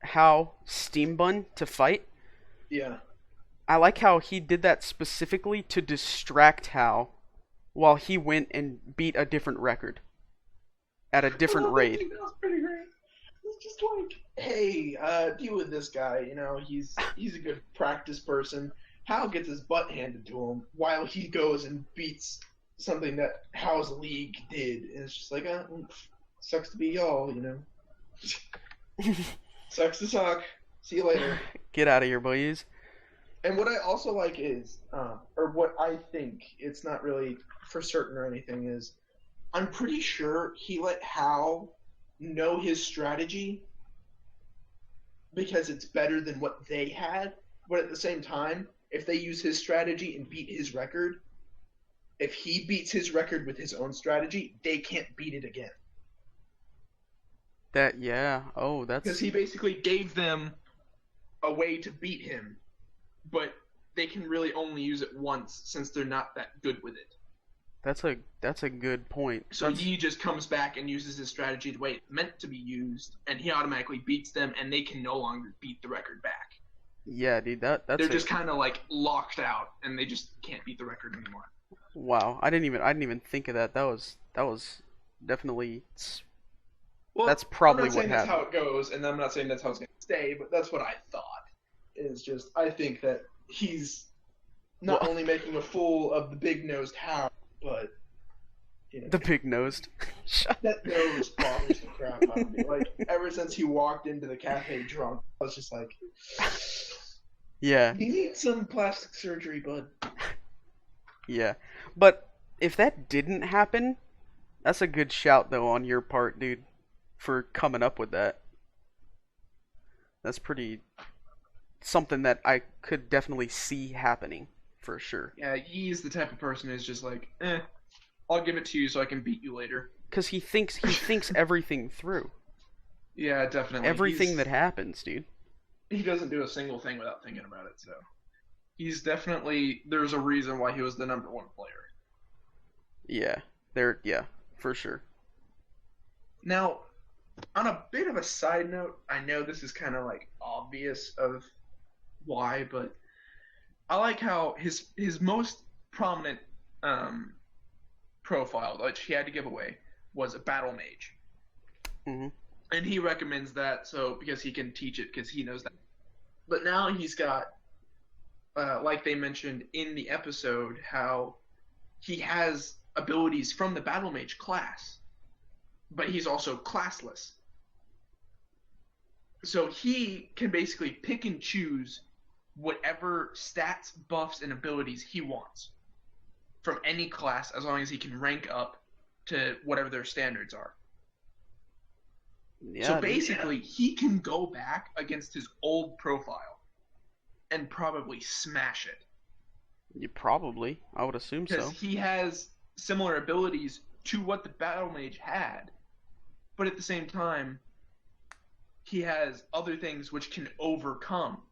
Hao Steam Bun to fight. Yeah. I like how he did that specifically to distract Hao while he went and beat a different record at a different raid. That was pretty great. It's just like, hey, deal with this guy. He's a good practice person. Hao gets his butt handed to him while he goes and beats something that Hao's league did. And it's just like, sucks to be y'all, Sucks to suck. See you later. Get out of here, boys. And what I also like is, or what I think, it's not really for certain or anything, is I'm pretty sure he let Hao know his strategy because it's better than what they had. But at the same time, if they use his strategy and beat his record, if he beats his record with his own strategy, they can't beat it again. Because he basically gave them a way to beat him, but they can really only use it once since they're not that good with it. That's a good point. So he just comes back and uses his strategy the way it's meant to be used, and he automatically beats them, and they can no longer beat the record back. Yeah, dude, they're just kind of like locked out, and they just can't beat the record anymore. Wow, I didn't even think of that. That was definitely. Well, that's probably what happened. I'm not saying that's how it goes, and I'm not saying that's how it's going to stay, but that's what I thought. Is just, I think that he's not only making a fool of the big-nosed Hao, but, the big-nosed. That nose bothers the crap out of me. Like, ever since he walked into the cafe drunk, I was just like, yeah. You need some plastic surgery, bud. Yeah. But if that didn't happen, that's a good shout, though, on your part, dude, for coming up with that. That's pretty... something that I could definitely see happening, for sure. Yeah, he's the type of person who's just like, I'll give it to you so I can beat you later. Because he thinks everything through. Yeah, definitely. Everything that happens, dude. He doesn't do a single thing without thinking about it, so... He's definitely... There's a reason why he was the #1 player. Yeah, for sure. Now, on a bit of a side note, I know this is kind of like obvious of why, but I like how his most prominent profile, which he had to give away, was a battle mage. Mm-hmm. And he recommends that because he can teach it because he knows that. But now he's got, like they mentioned in the episode, how he has abilities from the battle mage class, but he's also classless. So he can basically pick and choose whatever stats, buffs, and abilities he wants from any class as long as he can rank up to whatever their standards are. Yeah, so basically, he can go back against his old profile and probably smash it. Yeah, probably. I would assume so. Because he has similar abilities to what the battle mage had, but at the same time, he has other things which can overcome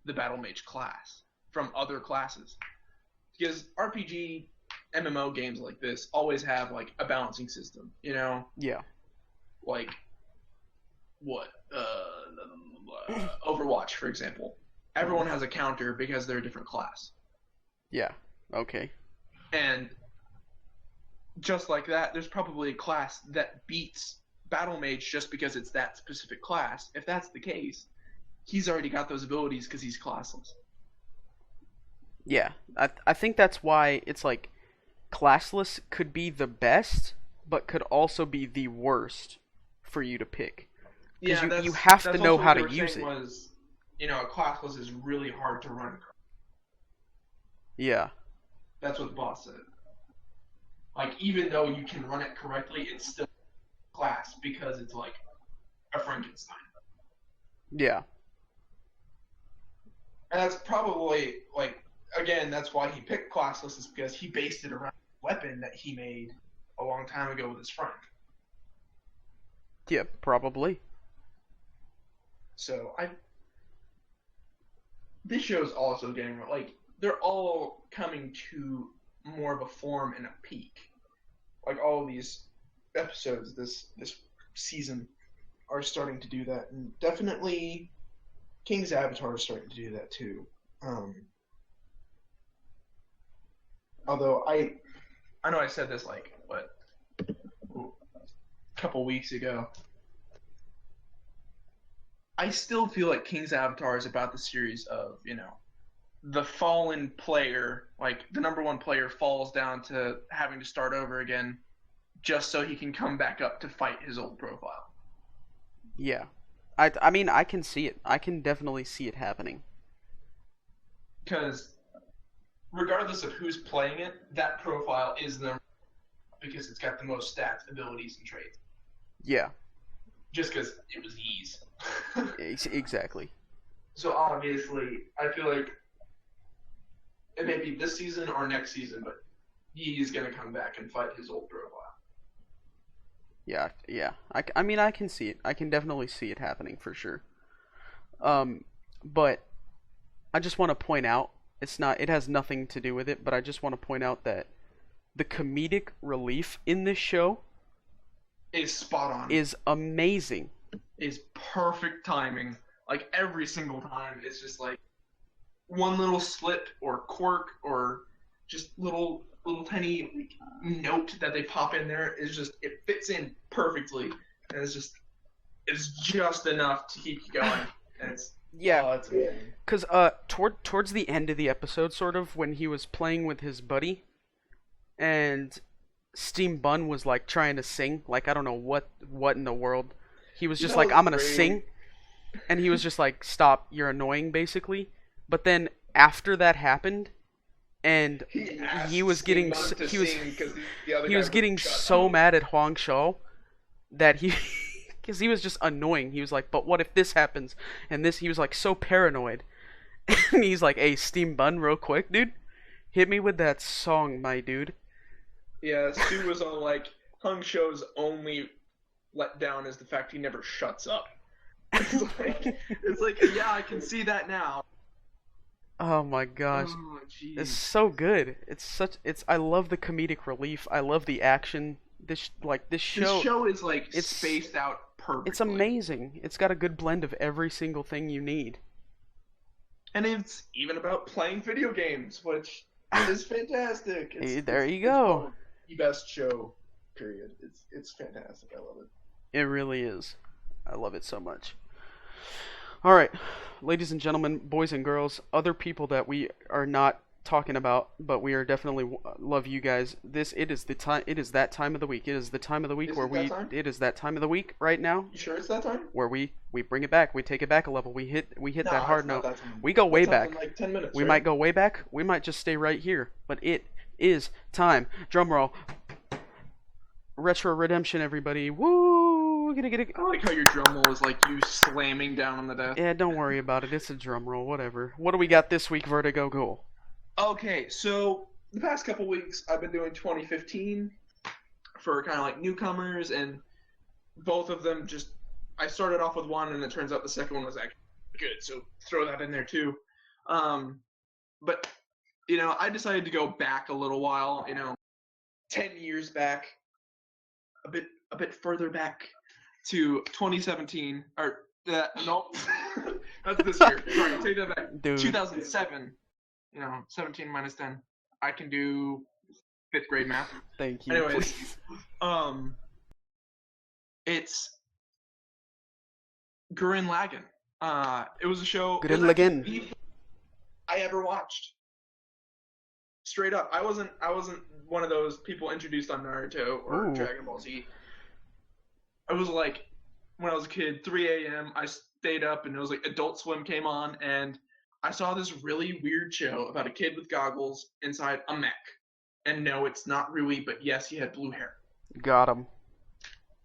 the battle mage class from other classes. Because RPG, MMO games like this always have like a balancing system, you know? Yeah. Like, what? Overwatch, for example. Everyone has a counter because they're a different class. Yeah. Okay. And just like that, there's probably a class that beats Battle Mage just because it's that specific class. If that's the case, he's already got those abilities because he's classless. Yeah. I think that's why it's like classless could be the best, but could also be the worst for you to pick. Because you have to know how to use it. Was, a classless is really hard to run. Yeah. That's what the boss said. Like, even though you can run it correctly, it's still class because it's like a Frankenstein. Yeah. And that's probably, like, again, that's why he picked classless, is because he based it around a weapon that he made a long time ago with his friend. Yeah, probably. So, this show's also getting, like, they're all coming to more of a form and a peak. Like, all of these episodes this season are starting to do that, and definitely King's Avatar is starting to do that too. Although I know I said this like a couple weeks ago. I still feel like King's Avatar is about the series of, the fallen player, like the number one player falls down to having to start over again just so he can come back up to fight his old profile. Yeah. I mean, I can see it. I can definitely see it happening. Because regardless of who's playing it, that profile is the because it's got the most stats, abilities, and traits. Yeah. Just because it was ease. Exactly. So obviously, I feel like it may be this season or next season, but he's going to come back and fight his old profile. Yeah. I mean, I can see it. I can definitely see it happening for sure. But I just want to point out, it has nothing to do with it, but I just want to point out that the comedic relief in this show is spot on. Is amazing. Is perfect timing. Like, every single time, it's just like one little slip or quirk or just little tiny note that they pop in there is just, it fits in perfectly, and it's just enough to keep you going. And it's it's amazing. Because towards the end of the episode, sort of, when he was playing with his buddy, and Steam Bun was like trying to sing, like I don't know what in the world. He was just like, I'm gonna sing, and he was just like, stop, you're annoying, basically. But then after that happened, and he was getting so mad at Huang Shou that because he was just annoying. He was like, but what if this happens? And this, he was like so paranoid. And he's like, hey, Steam Bun, real quick, dude, hit me with that song, my dude. Yeah, Stu was on like, Huang Shou's only let down is the fact he never shuts up. It's like, yeah, I can see that now. Oh my gosh. Oh, it's so good. I love the comedic relief. I love the action. This show is like spaced out perfectly. It's amazing. It's got a good blend of every single thing you need. And it's even about playing video games, which is fantastic. There you go. It's the best show, period. It's fantastic. I love it. It really is. I love it so much. All right, ladies and gentlemen, boys and girls, other people that we are not talking about, but we are definitely love you guys. It is that time of the week. It is the time of the week it is that time of the week right now. You sure it's that time? Where we bring it back. We take it back a level. We hit that hard note. That we go way back. In like 10 minutes. We might go way back. We might just stay right here. But it is time. Drum roll. Retro Redemption, everybody. Woo! I like how your drum roll is like you slamming down on the desk. Yeah, don't worry about it. It's a drum roll, whatever. What do we got this week, VertigoGhoul? Okay, so the past couple weeks I've been doing 2015 for kind of like newcomers, and both of them I started off with one, and it turns out the second one was actually good, so throw that in there too. But, I decided to go back a little while, 10 years back, a bit further back to 2017, or No, that's this year. Sorry, take that back. Dude. 2007. 17 minus 10. I can do 5th grade math. Thank you. Anyways, please. It's Gurren Lagann. It was a show. Gurren Lagann. I ever watched. Straight up, I wasn't one of those people introduced on Naruto or Dragon Ball Z. I was like, when I was a kid, 3 a.m. I stayed up and it was like Adult Swim came on and I saw this really weird show about a kid with goggles inside a mech. And no, it's not Rui, but yes, he had blue hair. Got him.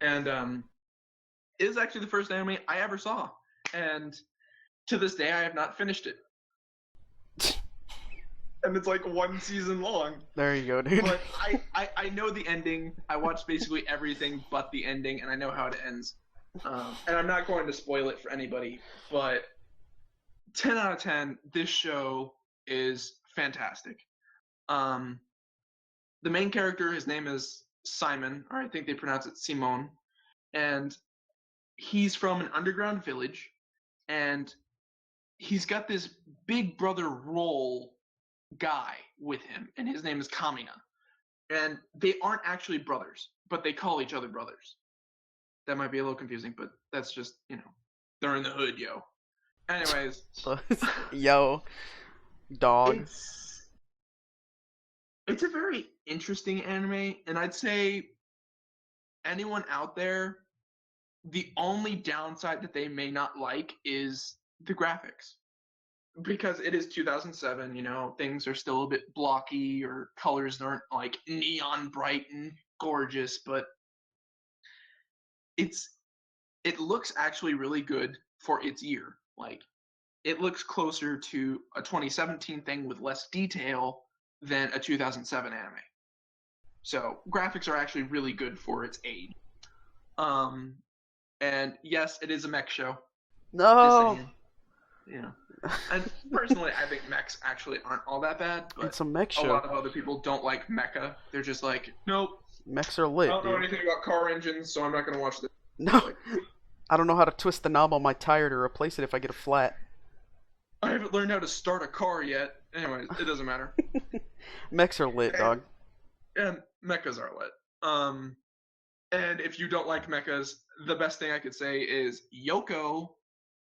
And it is actually the first anime I ever saw. And to this day, I have not finished it. And it's like 1 season long. There you go, dude. But I know the ending. I watched basically everything but the ending, and I know how it ends. And I'm not going to spoil it for anybody, but 10 out of 10, this show is fantastic. The main character, his name is Simon, or I think they pronounce it Simone, and he's from an underground village, and he's got this big brother role guy with him, and his name is Kamina. And they aren't actually brothers, but they call each other brothers. That might be a little confusing, but that's just, they're in the hood, yo. Anyways. Yo. Dog. It's a very interesting anime, and I'd say anyone out there, the only downside that they may not like is the graphics. Because it is 2007, things are still a bit blocky or colors aren't like neon bright and gorgeous, but it looks actually really good for its year. Like, it looks closer to a 2017 thing with less detail than a 2007 anime. So graphics are actually really good for its age. And yes, it is a mech show. No. And personally, I think mechs actually aren't all that bad. But it's a mech show. A lot of other people don't like mecha. They're just like, nope. Mechs are lit. I don't know anything about car engines, so I'm not going to watch this. No. Like, I don't know how to twist the knob on my tire to replace it if I get a flat. I haven't learned how to start a car yet. Anyways, it doesn't matter. Mechs are lit, dog. And mechas are lit. And if you don't like mechas, the best thing I could say is Yoko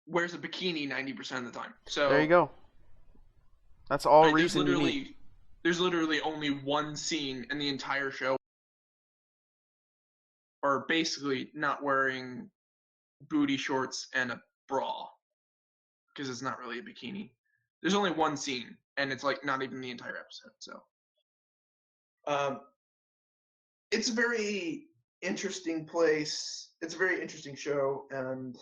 wears a bikini 90% of the time. So there you go. That's all reason you need. There's literally only one scene in the entire show, or basically not wearing booty shorts and a bra, because it's not really a bikini. There's only one scene, and it's like not even the entire episode. So, it's a very interesting place. It's a very interesting show, and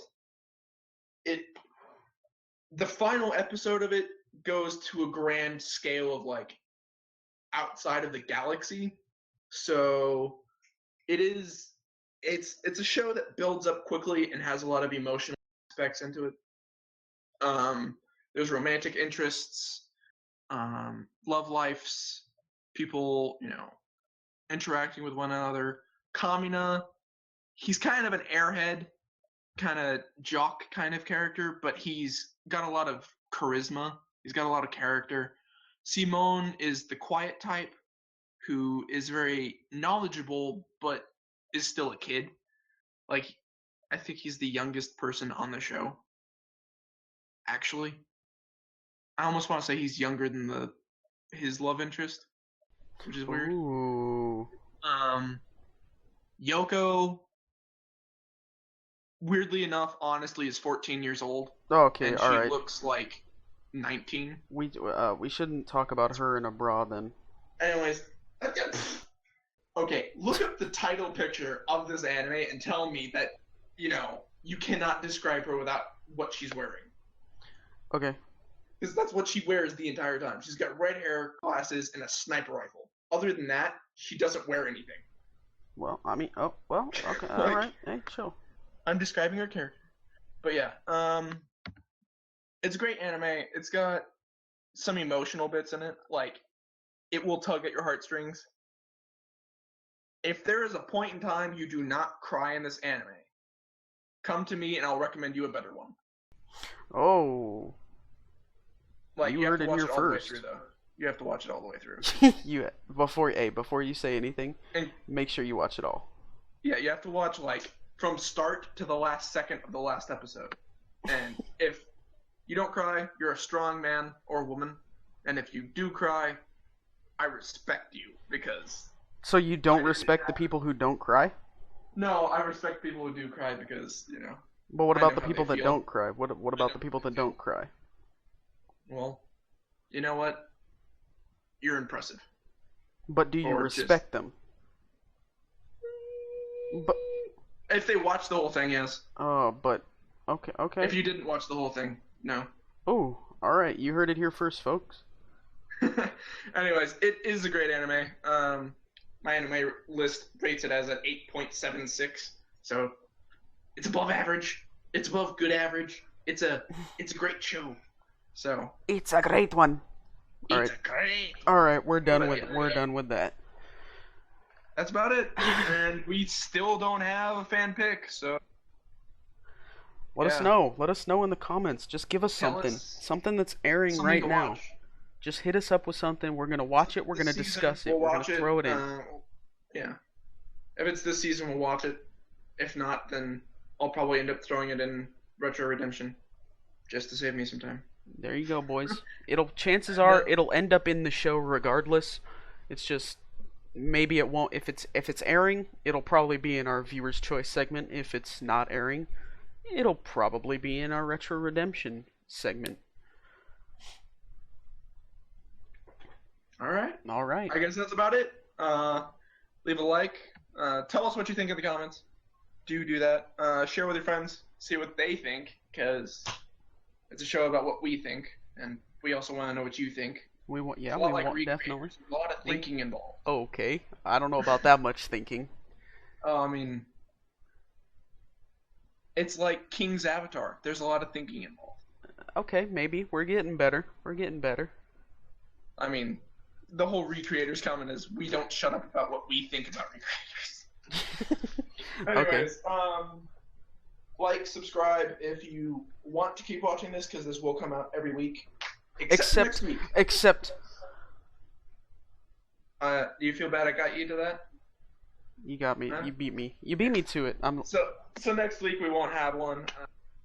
the final episode of it goes to a grand scale of like outside of the galaxy. So it's a show that builds up quickly and has a lot of emotional aspects into it. There's romantic interests, love lives, people, interacting with one another. Kamina, he's kind of an airhead, kind of jock kind of character, but he's got a lot of charisma. He's got a lot of character. Simone is the quiet type who is very knowledgeable, but is still a kid. Like, I think he's the youngest person on the show. Actually, I almost want to say he's younger than his love interest, which is weird. Ooh. Yoko, weirdly enough, honestly, is 14 years old. Okay, and all right. she looks like 19. We shouldn't talk about her in a bra then. Anyways, okay, look up the title picture of this anime and tell me that, you cannot describe her without what she's wearing. Okay. Because that's what she wears the entire time. She's got red hair, glasses, and a sniper rifle. Other than that, she doesn't wear anything. Well, okay, all right. Hey, chill. I'm describing her character. But yeah, it's a great anime. It's got some emotional bits in it. Like, it will tug at your heartstrings. If there is a point in time you do not cry in this anime, come to me and I'll recommend you a better one. Oh. Like You you have heard to it watch here it all the way first. through, though. You have to watch it all the way through. Before you say anything, And make sure you watch it all. yeah, you have to watch like from start to the last second of the last episode. And if you don't cry, you're a strong man or woman. And if you do cry, I respect you because. So you don't respect the people who don't cry? No, I respect people who do cry because But what I about know the how people they that feel. don't cry? What about the people that don't cry? Well, you know what? You're impressive. But do you Or respect them? But If they watch the whole thing, yes. oh, but okay. If you didn't watch the whole thing, no. Oh, all right. You heard it here first, folks. Anyways, it is a great anime. My anime list rates it as an 8.76. So it's above average. It's above good average. It's a great show. So It's a great one. All it's right. a great. All right, we're done with that. That's about it. And we still don't have a fan pick. So Let us know. Let us know in the comments. Just give us Tell something. us Something that's airing something right to now. watch. Just hit us up with something. We're gonna watch it. We're This gonna season, discuss it. we'll We're watch gonna throw it in. Yeah. If it's this season, we'll watch it. If not, then I'll probably end up throwing it in Retro Redemption, just to save me some time. There you go, boys. Chances are it'll end up in the show regardless. It's just maybe it won't. If it's airing, it'll probably be in our viewers' choice segment. If it's not airing, it'll probably be in our Retro Redemption segment. All right. All right. I guess that's about it. Leave a like. Tell us what you think in the comments. Do that. Share with your friends. See what they think, because it's a show about what we think, and we also want to know what you think. We want, yeah, It's a we lot like want Recreators. definitely. A lot of thinking involved. Okay, I don't know about that much thinking. I mean, it's like King's Avatar. There's a lot of thinking involved. Okay, maybe we're getting better. We're getting better. I mean, the whole Recreators comment is we don't shut up about what we think about Recreators. Anyways, like, subscribe if you want to keep watching this, because this will come out every week. Except next week. Except. Do you feel bad I got you to that? You got me. Huh? You beat me. You beat me to it. So next week we won't have one,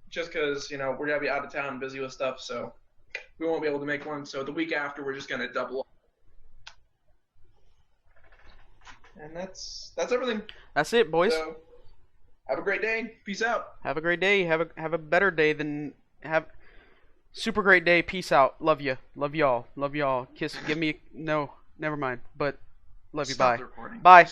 just because we're gonna be out of town, busy with stuff, so we won't be able to make one. So the week after we're just gonna double up. And that's everything. That's it, boys. So have a great day. Peace out. Have a great day. Have a better day than have. Super great day. Peace out. Love you. Love y'all. Love y'all. Kiss. Give me no. Never mind. But love you. Stop Bye. the recording. Bye.